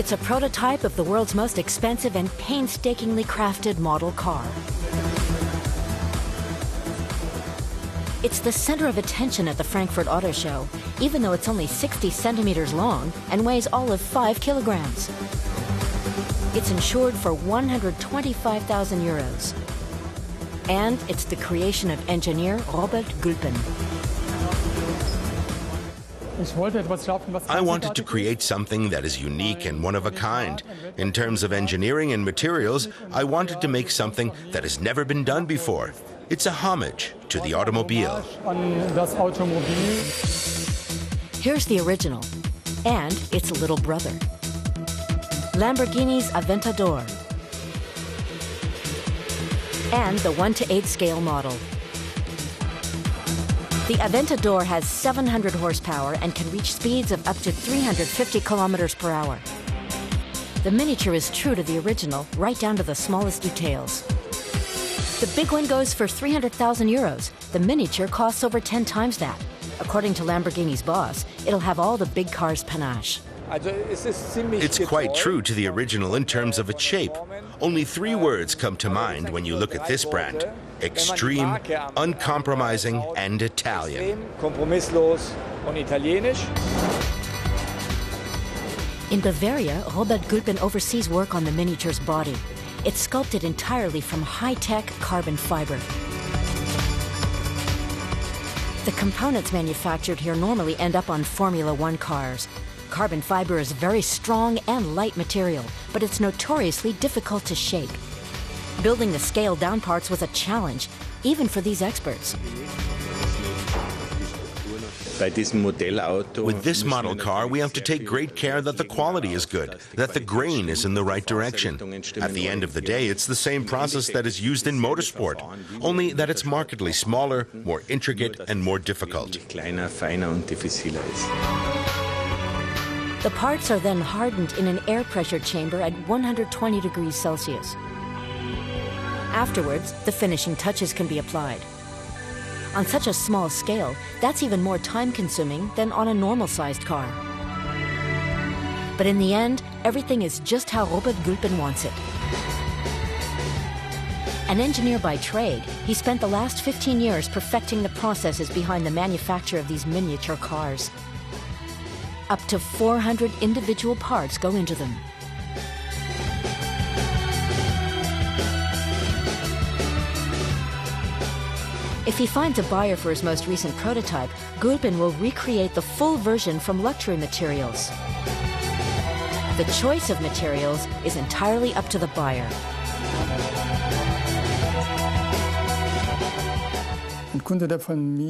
It's a prototype of the world's most expensive and painstakingly crafted model car. It's the center of attention at the Frankfurt Auto Show, even though it's only 60 centimeters long and weighs all of 5 kilograms. It's insured for 125,000 euros. And it's the creation of engineer Robert Gülpen. I wanted to create something that is unique and one of a kind. In terms of engineering and materials, I wanted to make something that has never been done before. It's a homage to the automobile. Here's the original, and its little brother. Lamborghini's Aventador, and the 1:8 scale model. The Aventador has 700 horsepower and can reach speeds of up to 350 kilometers per hour. The miniature is true to the original, right down to the smallest details. The big one goes for 300,000 euros. The miniature costs over 10 times that. According to Lamborghini's boss, it'll have all the big car's panache. It's quite true to the original in terms of its shape. Only 3 words come to mind when you look at this brand: extreme, uncompromising, and Italian. In Bavaria, Robert Gülpen oversees work on the miniature's body. It's sculpted entirely from high-tech carbon fiber. The components manufactured here normally end up on Formula One cars. Carbon fiber is very strong and light material, but it's notoriously difficult to shape. Building the scaled-down parts was a challenge, even for these experts. With this model car, we have to take great care that the quality is good, that the grain is in the right direction. At the end of the day, it's the same process that is used in motorsport, only that it's markedly smaller, more intricate, and more difficult. The parts are then hardened in an air pressure chamber at 120 degrees Celsius. Afterwards, the finishing touches can be applied. On such a small scale, that's even more time-consuming than on a normal-sized car. But in the end, everything is just how Robert Gülpen wants it. An engineer by trade, he spent the last 15 years perfecting the processes behind the manufacture of these miniature cars. Up to 400 individual parts go into them. If he finds a buyer for his most recent prototype, Gülpen will recreate the full version from luxury materials. The choice of materials is entirely up to the buyer.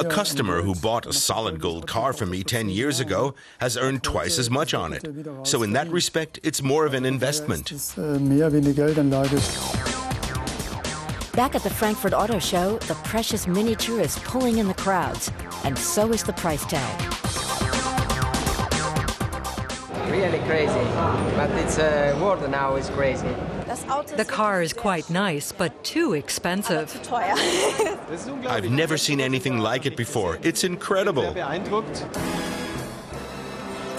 A customer who bought a solid gold car from me 10 years ago has earned twice as much on it. So in that respect, it's more of an investment. Back at the Frankfurt Auto Show, the precious miniature is pulling in the crowds, and so is the price tag. Really crazy, but it's world now is crazy. The car is quite nice, but too expensive. I've never seen anything like it before. It's incredible.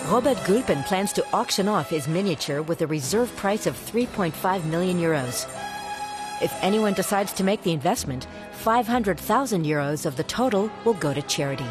Robert Gülpen plans to auction off his miniature with a reserve price of 3.5 million euros. If anyone decides to make the investment, 500,000 euros of the total will go to charity.